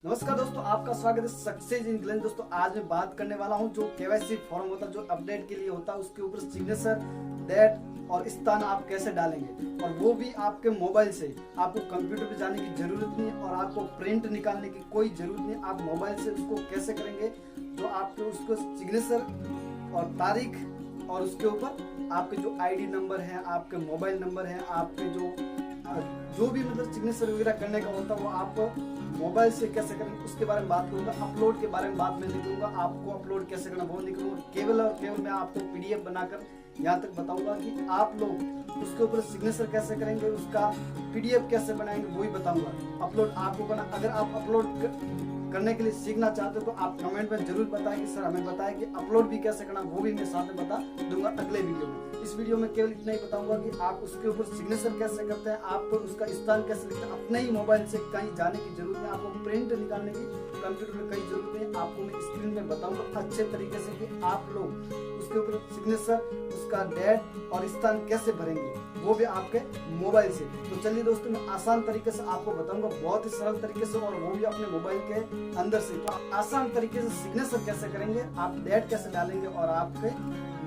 नमस्कार दोस्तों, आपका स्वागत है सक्सेस इन ग्लेन। दोस्तों आज मैं बात करने वाला हूं जो केवाईसी फॉर्म होता है, जो अपडेट के लिए होता है, उसके ऊपर सिग्नेचर, डेट और स्थान आप कैसे डालेंगे, और वो भी आपके मोबाइल से। आपको कंप्यूटर पे जाने की जरूरत नहीं और आपको प्रिंट निकालने की कोई जरूरत नहीं। आप मोबाइल से उसको कैसे करेंगे, जो आपके उसको सिग्नेचर और तारीख और उसके ऊपर आपके जो आईडी नंबर है, आपके मोबाइल नंबर है, आपके जो भी मतलब सिग्नेचर वगैरह करने का होता है, वो आप मोबाइल से कैसे करेंगे उसके बारे में बात करूंगा। अपलोड के बारे में बात मैं नहीं करूंगा, आपको अपलोड कैसे करना वो नहीं करूंगा। केवल और केवल मैं आपको पीडीएफ बनाकर यहाँ तक बताऊंगा कि आप लोग उसके ऊपर सिग्नेचर कैसे करेंगे, उसका पीडीएफ कैसे बनाएंगे वो ही बताऊंगा। अपलोड आपको करना, अगर आप अपलोड करने के लिए सीखना चाहते हो तो आप कमेंट में जरूर बताएं कि सर हमें बताएं कि अपलोड भी कैसे करना, वो भी मैं साथ में बता दूंगा अगले वीडियो में। इस वीडियो में केवल इतना ही बताऊंगा कि आप उसके ऊपर सिग्नेचर कैसे करते हैं, आप उसका स्थान कैसे लिखते हैं। अपने ही मोबाइल से कहीं जाने की जरूरत नहीं, आपको प्रिंट निकालने की कंप्यूटर में कहीं जरूरत नहीं। आपको मैं स्क्रीन में बताऊंगा अच्छे तरीके से कि आप लोग उसके ऊपर सिग्नेचर, उसका डेट और स्थान कैसे भरेंगे, वो भी आपके मोबाइल से। तो चलिए दोस्तों, मैं आसान तरीके से आपको बताऊंगा, बहुत ही सरल तरीके से, और वो भी अपने मोबाइल के अंदर से। तो आसान तरीके से सिग्नेचर कैसे करेंगे, आप डेट कैसे डालेंगे और आपके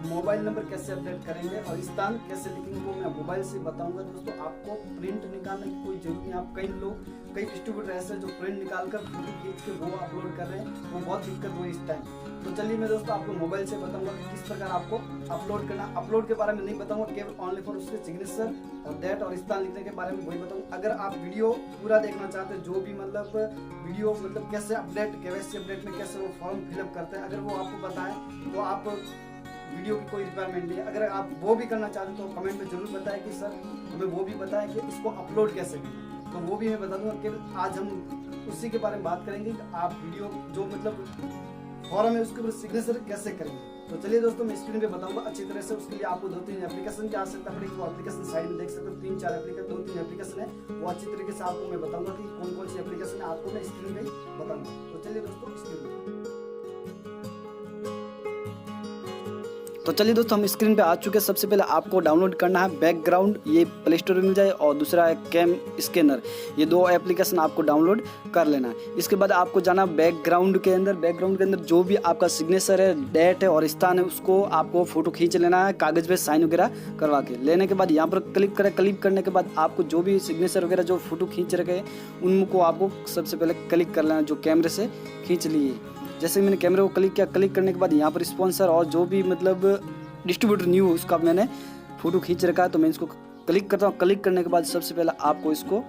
मोबाइल नंबर कैसे अपडेट करेंगे और स्थान कैसे लिखेंगे, वो मैं मोबाइल से बताऊंगा। दोस्तों आपको प्रिंट निकालने की कोई जरूरत नहीं। आप कई डिस्ट्रीब्यूटर ऐसे जो प्रिंट निकालकर फोटो खींच के वो अपलोड कर रहे हैं, वो बहुत दिक्कत हुई इस टाइम। तो चलिए मैं दोस्तों आपको मोबाइल से बताऊंगा कि किस प्रकार आपको अपलोड करना। अपलोड के बारे में नहीं बताऊंगा, केवल ऑनली फॉर उसके सिग्नेचर और डेट और स्थान लिखने के बारे में वही बताऊंगा। अगर आप वीडियो पूरा देखना चाहते हैं, जो भी मतलब वीडियो मतलब कैसे अपडेट, केवाईसी अपडेट में कैसे वो फॉर्म फिलअप करते हैं, अगर वो आपको बताएं तो आप वीडियो की कोई रिक्वायरमेंट नहीं है। अगर आप वो भी करना चाहते हैं तो कमेंट में जरूर बताएं कि सर हमें वो भी बताएं कि इसको अपलोड कैसे करें, तो वो भी मैं बता दूंगा। केवल आज हम उसी के बारे में बात करेंगे कि आप वीडियो जो मतलब फॉर्म है उसके ऊपर सिग्नेचर कैसे करेंगे। तो चलिए दोस्तों, मैं स्क्रीन पे बताऊंगा अच्छी तरह से। उसके लिए आपको 2-3 एप्लीकेशन की आवश्यकता पड़ेगी। वो एप्लीकेशन साइड में देख सकते हो, 3-4 एप्लीकेशन, 2-3 एप्लीकेशन है, वो अच्छी तरीके से आपको मैं बताऊंगा कि कौन कौन सी एप्लीकेशन है, आपको मैं स्क्रीन पे बताऊंगा। तो चलिए दोस्तों स्क्रीन पे। तो चलिए दोस्तों, हम स्क्रीन पे आ चुके हैं। सबसे पहले आपको डाउनलोड करना है बैकग्राउंड, ये प्ले स्टोर में मिल जाए, और दूसरा है कैम स्कैनर। ये दो एप्लीकेशन आपको डाउनलोड कर लेना है। इसके बाद आपको जाना बैकग्राउंड के अंदर। बैकग्राउंड के अंदर जो भी आपका सिग्नेचर है, डेट है और स्थान है, उसको आपको फोटो खींच लेना है कागज पे साइन वगैरह करवा के। लेने के बाद यहाँ पर क्लिक करें। क्लिक करने के बाद आपको जो भी सिग्नेचर वगैरह जो फोटो खींच रखे हैं उनको आपको सबसे पहले क्लिक कर लेना, जो कैमरे से खींच लिए। जैसे मैंने कैमरे को क्लिक किया, क्लिक करने के बाद यहाँ पर स्पॉन्सर और जो भी मतलब डिस्ट्रीब्यूटर न्यू उसका मैंने फोटो खींच रखा है, तो मैं इसको क्लिक करता हूँ। क्लिक करने के बाद सबसे पहले आपको इसको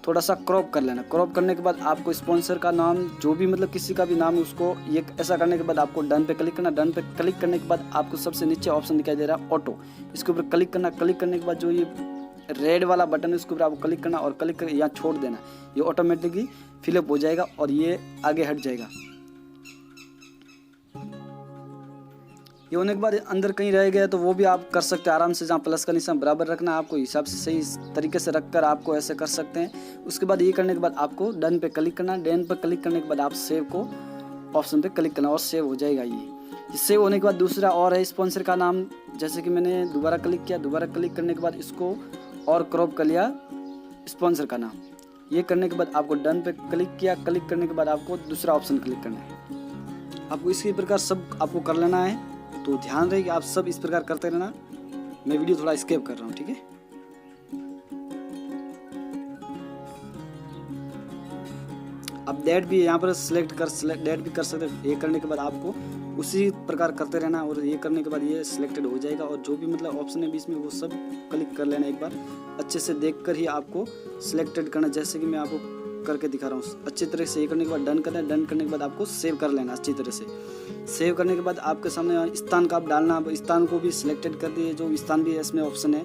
थोड़ा सा क्रॉप कर लेना। क्रॉप करने के बाद आपको स्पॉन्सर का नाम, जो भी मतलब किसी का भी नाम है, उसको ये ऐसा करने के बाद आपको डन पे क्लिक करना। डन पे क्लिक करने के बाद आपको सबसे नीचे ऑप्शन दिखाई दे रहा है ऑटो, इसके ऊपर क्लिक करना। क्लिक करने के बाद जो ये रेड वाला बटन है उसके ऊपर आपको क्लिक करना और क्लिक कर यहाँ छोड़ देना। ये ऑटोमेटिकली फिलअप हो जाएगा और ये आगे हट जाएगा। ये होने के बाद अंदर कहीं रह गया तो वो भी आप कर सकते हैं आराम से। जहाँ प्लस का निशान बराबर रखना है, आपको हिसाब से सही तरीके से रखकर आपको ऐसे कर सकते हैं। उसके बाद ये करने के बाद आपको डन पे क्लिक करना। डन पे क्लिक करने के बाद आप सेव को ऑप्शन पे क्लिक करना और सेव हो जाएगा। ये सेव होने के बाद दूसरा और है स्पॉन्सर का नाम। जैसे कि मैंने दोबारा क्लिक किया, दोबारा क्लिक करने के बाद इसको और क्रॉप कर लिया स्पॉन्सर का नाम। ये करने के बाद आपको डन पे क्लिक किया। क्लिक करने के बाद आपको दूसरा ऑप्शन क्लिक करना है। आपको इसी प्रकार सब आपको कर लेना है। तो ध्यान रहे कि आप सब इस प्रकार करते रहना। मैं वीडियो थोड़ा स्किप कर रहा हूँ, ठीक है। आप डेट भी यहाँ पर सिलेक्ट डेट भी कर सकते हैं। ये करने के बाद आपको उसी प्रकार करते रहना, और ये करने के बाद ये सिलेक्टेड हो जाएगा। और जो भी मतलब ऑप्शन है बीच में वो सब क्लिक कर लेना। एक बार अच्छे से देखकर ही आपको सिलेक्टेड करना, जैसे कि मैं आपको करके दिखा रहा हूँ अच्छी तरह से। ये करने के बाद डन करना। डन करने के बाद आपको सेव कर लेना अच्छी तरह से। सेव करने के बाद आपके सामने स्थान का आप डालना। स्थान को भी सिलेक्टेड कर दिए, जो स्थान भी है इसमें ऑप्शन है,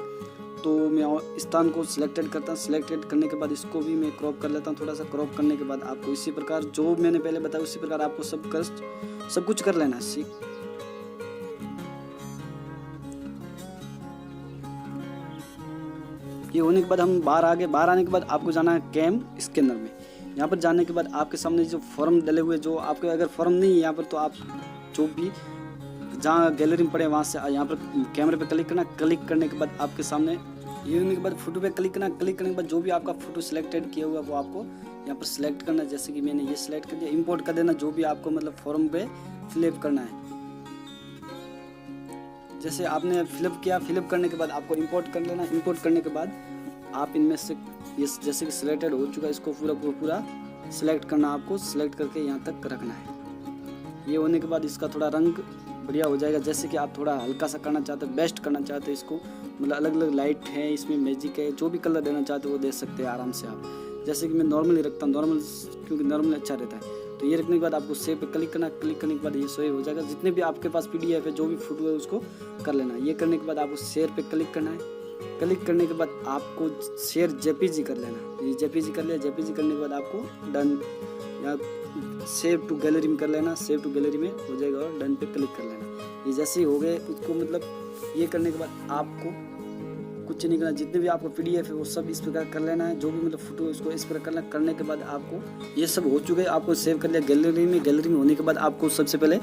तो मैं स्थान को सिलेक्टेड करता हूँ। सिलेक्टेड करने के बाद इसको भी मैं क्रॉप कर लेता हूँ। थोड़ा सा क्रॉप करने के बाद आपको इसी प्रकार जो मैंने पहले बताया उसी प्रकार आपको सब कुछ कर लेना है। ये होने के बाद हम बाहर आ गए। बाहर आने के बाद आपको जाना है कैम स्कैनर में। यहाँ पर जाने के बाद आपके सामने जो फॉर्म डले हुए, जो आपके अगर फॉर्म नहीं है यहाँ पर, तो आप जो भी जहाँ गैलरी में पड़े वहाँ से यहाँ पर कैमरे पे क्लिक करना। क्लिक करने के बाद आपके सामने ये होने के बाद फोटो पे क्लिक करना। क्लिक करने के बाद जो भी आपका फोटो सिलेक्टेड किया हुआ वो आपको यहाँ पर सिलेक्ट करना है। जैसे कि मैंने ये सिलेक्ट कर दिया, इंपोर्ट कर देना जो भी आपको मतलब फॉर्म पे फिलअप करना है। जैसे आपने फिलअप किया, फिलअप करने के बाद आपको इंपोर्ट कर लेना। इंपोर्ट करने के बाद आप इनमें से ये जैसे कि सिलेक्टेड हो चुका है, इसको पूरा सिलेक्ट करना, आपको सिलेक्ट करके यहाँ तक रखना है। ये होने के बाद इसका थोड़ा रंग बढ़िया हो जाएगा। जैसे कि आप थोड़ा हल्का सा करना चाहते हो, बेस्ट करना चाहते हो इसको, मतलब अलग अलग लाइट है इसमें, मैजिक है, जो भी कलर देना चाहते हो वो दे सकते हैं आराम से आप। जैसे कि मैं नॉर्मली रखता हूँ, नॉर्मल क्योंकि नॉर्मल अच्छा रहता है। तो ये रखने के बाद आपको सेव पे क्लिक करना। क्लिक करने के बाद ये सेव हो जाएगा। जितने भी आपके पास PDF है, जो भी फोटो है उसको कर लेना। ये करने के बाद आपको शेयर पे क्लिक करना है। क्लिक करने के बाद आपको शेयर JPG कर लेना। ये JPG कर लिया। JPG करने के बाद आपको डन या सेव टू गैलरी में कर लेना। सेव टू गैलरी में हो जाएगा और डन पे क्लिक कर लेना। ये जैसे ही हो गए उसको मतलब ये करने के बाद आपको कुछ नहीं करना। जितने भी आपको PDF है वो सब इस प्रकार कर लेना है। जो भी मतलब फोटो इसको इस प्रकार करना। करने के बाद आपको ये सब हो चुके, आपको सेव कर लिया गैलरी में। गैलरी में होने के बाद आपको सबसे पहले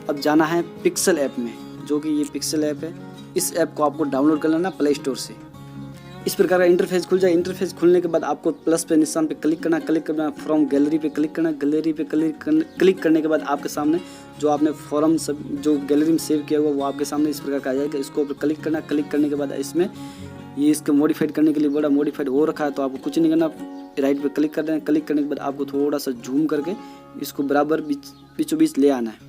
अब जाना है पिक्सल ऐप में, जो कि ये पिक्सल ऐप है। इस ऐप को आपको डाउनलोड कर लेना प्ले स्टोर से। इस प्रकार का इंटरफेस खुल जाए। इंटरफेस खुलने के बाद आपको प्लस पे निशान पे क्लिक करना। क्लिक करना फ्रॉम गैलरी पे क्लिक करना। गैलरी पे क्लिक करने के बाद आपके सामने जो आपने फॉर्म सब जो गैलरी में सेव किया हुआ वो आपके सामने इस प्रकार का आ जाएगा। इसको क्लिक करना। क्लिक करने के बाद इसमें ये इसको मॉडिफाइड करने के लिए बड़ा मॉडिफाइड हो रखा है, तो आपको कुछ नहीं करना, राइट पे क्लिक कर देना। क्लिक करने के बाद आपको थोड़ा सा जूम करके इसको बराबर बीचों बीच ले आना है।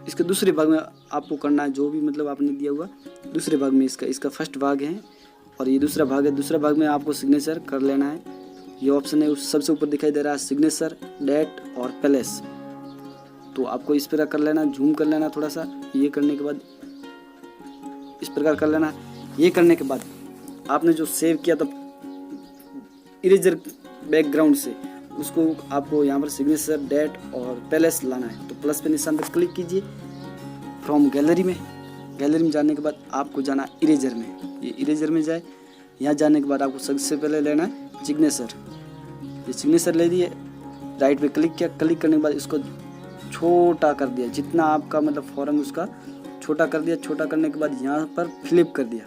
इसके दूसरे भाग में आपको करना है जो भी मतलब आपने दिया हुआ दूसरे भाग में। इसका फर्स्ट भाग है और ये दूसरा भाग है। दूसरा भाग में आपको सिग्नेचर कर लेना है। ये ऑप्शन है उस सबसे ऊपर दिखाई दे रहा है, सिग्नेचर, डेट और प्लेस। तो आपको इस प्रकार कर लेना, जूम कर लेना थोड़ा सा। ये करने के बाद इस प्रकार कर लेना। ये करने के बाद आपने जो सेव किया था इरेजर बैकग्राउंड से, उसको आपको यहाँ पर सिग्नेचर, डेट और प्लेस लाना है। तो प्लस पे निशान पर क्लिक कीजिए फ्रॉम गैलरी में। गैलरी में जाने के बाद आपको जाना इरेजर में। ये इरेजर में जाए। यहाँ जाने के बाद आपको सबसे पहले लेना है सिग्नेचर। ये सिग्नेचर ले लिए, राइट पे क्लिक किया। क्लिक करने के बाद इसको छोटा कर दिया, जितना आपका मतलब फॉर्म उसका छोटा कर दिया। छोटा करने के बाद यहाँ पर फिलिप कर दिया।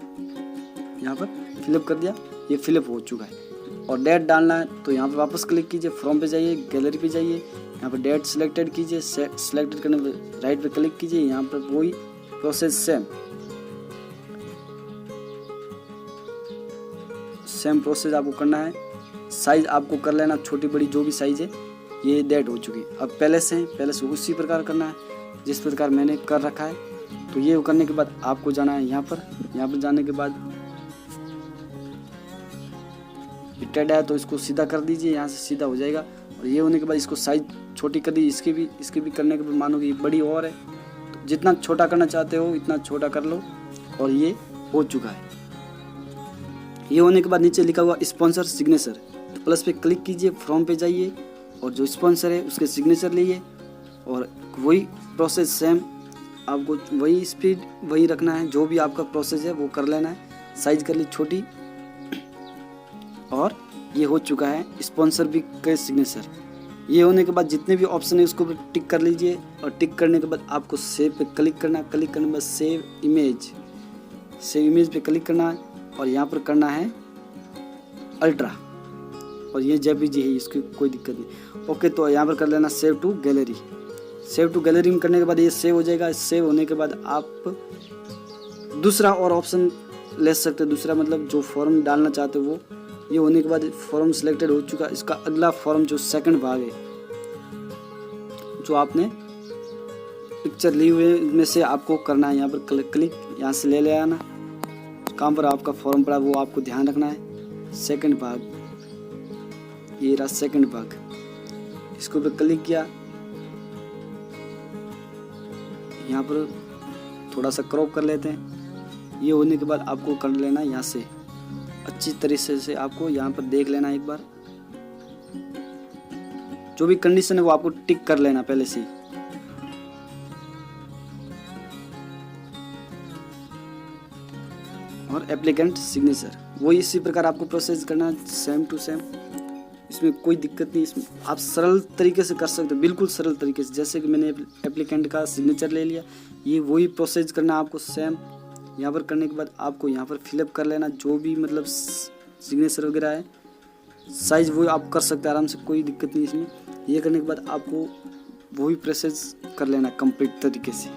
यहाँ पर फिलिप कर दिया, ये फिलिप हो चुका है। और डेट डालना है तो यहाँ पर वापस क्लिक कीजिए, फ्रॉम पे जाइए, गैलरी पे जाइए, यहाँ पर डेट सिलेक्टेड कीजिए। सिलेक्टेड करने पर राइट पे क्लिक कीजिए। यहाँ पर वही प्रोसेस सेम प्रोसेस आपको करना है। साइज आपको कर लेना छोटी बड़ी जो भी साइज है। ये डेट हो चुकी। अब पैलेस है, पैलेस उसी प्रकार करना है जिस प्रकार मैंने कर रखा है। तो ये करने के बाद आपको जाना है यहाँ पर जाने के बाद टेड है तो इसको सीधा कर दीजिए, यहाँ से सीधा हो जाएगा। और ये होने के बाद इसको साइज छोटी कर दीजिए। इसके भी करने के बाद मानो कि ये बड़ी और है, तो जितना छोटा करना चाहते हो इतना छोटा कर लो। और ये हो चुका है। ये होने के बाद नीचे लिखा हुआ स्पॉन्सर सिग्नेचर, तो प्लस पे क्लिक कीजिए, फ्रॉम पे जाइए और जो स्पॉन्सर है उसके सिग्नेचर लीजिए। और वही प्रोसेस सेम, आपको वही स्पीड वही रखना है। जो भी आपका प्रोसेस है वो कर लेना है। साइज कर ली छोटी। और ये हो चुका है स्पॉन्सर भी के सिग्नेचर। ये होने के बाद जितने भी ऑप्शन है उसको टिक कर लीजिए। और टिक करने के बाद आपको सेव पे क्लिक करना। क्लिक करने के बाद सेव इमेज पे क्लिक करना है। और यहाँ पर करना है अल्ट्रा। और ये JPG है, इसकी कोई दिक्कत नहीं। ओके, तो यहाँ पर कर लेना save to gallery. Save to gallery में करने के बाद ये सेव हो जाएगा। सेव होने के बाद आप दूसरा और ऑप्शन ले सकते हैं। दूसरा मतलब जो फॉर्म डालना चाहते हो वो। ये होने के बाद फॉर्म सिलेक्टेड हो चुका। इसका अगला फॉर्म जो सेकंड भाग है, जो आपने पिक्चर ली हुई में से आपको करना है। यहाँ पर क्लिक यहाँ से ले आना। कहाँ पर आपका फॉर्म पड़ा वो आपको ध्यान रखना है। सेकंड भाग, ये रहा सेकंड भाग। इसको पे क्लिक किया, यहाँ पर थोड़ा सा क्रॉप कर लेते हैं। ये होने के बाद आपको कर लेना यहाँ से अच्छी तरीके से। आपको यहाँ पर देख लेना एक बार, जो भी कंडीशन है वो आपको टिक कर लेना पहले से। और एप्लीकेंट सिग्नेचर वही इसी प्रकार आपको प्रोसेस करना, सेम टू सेम। इसमें कोई दिक्कत नहीं। इसमें आप सरल तरीके से कर सकते हो, बिल्कुल सरल तरीके से। जैसे कि मैंने एप्लीकेंट का सिग्नेचर ले लिया, ये वही प्रोसेस करना आपको सेम। यहाँ पर करने के बाद आपको यहाँ पर फिलअप कर लेना जो भी मतलब सिग्नेचर वगैरह है, साइज वो आप कर सकते हैं आराम से, कोई दिक्कत नहीं इसमें। ये करने के बाद आपको वो भी प्रोसेस कर लेना कंप्लीट तरीके से।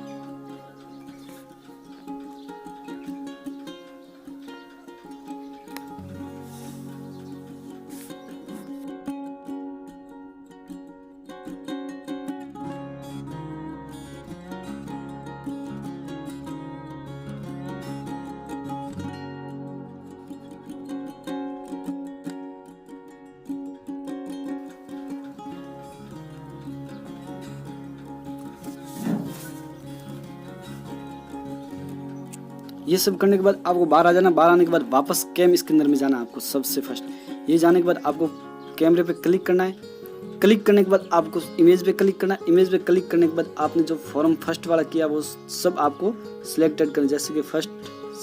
ये सब करने के बाद आपको बाहर आ जाना। बाहर आने के बाद वापस कैम इसके अंदर में जाना आपको सबसे फर्स्ट। ये जाने के बाद आपको कैमरे पे क्लिक करना है। क्लिक करने के बाद आपको इमेज पे क्लिक करना है। इमेज पे क्लिक करने के बाद आपने जो फॉर्म फर्स्ट वाला किया वो सब आपको सिलेक्टेड करना है, जैसे कि फर्स्ट,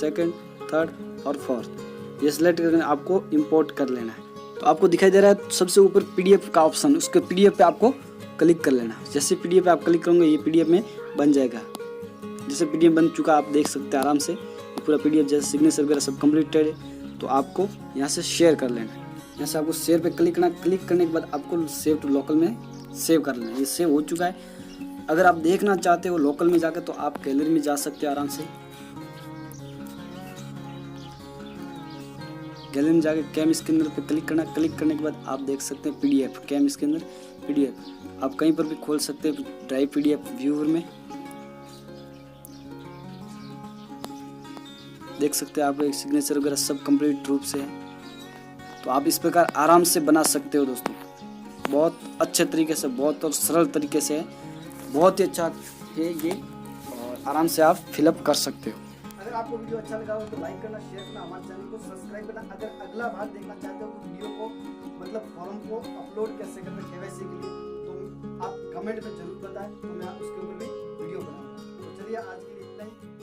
सेकंड, थर्ड और फोर्थ। ये सिलेक्ट करके आपको इंपोर्ट कर लेना है। तो आपको दिखाई दे रहा है सबसे ऊपर पीडीएफ का ऑप्शन, उसके पीडीएफ पे आपको क्लिक कर लेना। जैसे पीडीएफ पे आप क्लिक करोगे ये पीडीएफ में बन जाएगा। जैसे पीडीएफ बन चुका आप देख सकते हैं आराम से, पूरा पीडीएफ जैसे सिग्नेचर वगैरह सब कंप्लीटेड है। तो आपको यहाँ से शेयर कर लेना है। यहाँ से आपको शेयर पे क्लिक करना। क्लिक करने के बाद आपको सेव टू लोकल में सेव कर लेना। ये सेव हो चुका है। अगर आप देखना चाहते हो लोकल में जाकर तो आप गैलरी में जा सकते हो आराम से। गैलरी में जाकर कैम इसके अंदर पे क्लिक करना। क्लिक करने के बाद आप देख सकते हैं पीडीएफ, कैम इसके अंदर पीडीएफ आप कहीं पर भी खोल सकते हैं ड्राइव पीडीएफ व्यूअर में। देख सकते हैं आप एक सिग्नेचर वगैरह सब कंप्लीट रूप से है। तो आप इस प्रकार आराम से बना सकते हो दोस्तों, बहुत अच्छे तरीके से, बहुत और सरल तरीके से, बहुत ही अच्छा है ये, और आराम से आप फिलअप कर सकते हो। अगर आपको वीडियो अच्छा लगा हो तो लाइक करना, शेयर करना, हमारे चैनल को सब्सक्राइब करना। अगर अगला भाग देखना चाहते हो तो वीडियो को मतलब फॉर्म को अपलोड कैसे करते हैं केवाईसी के लिए तो आप कमेंट में जरूर बताएं, तो मैं उसके ऊपर भी वीडियो बनाऊंगा। तो चलिए आज के लिए इतना ही।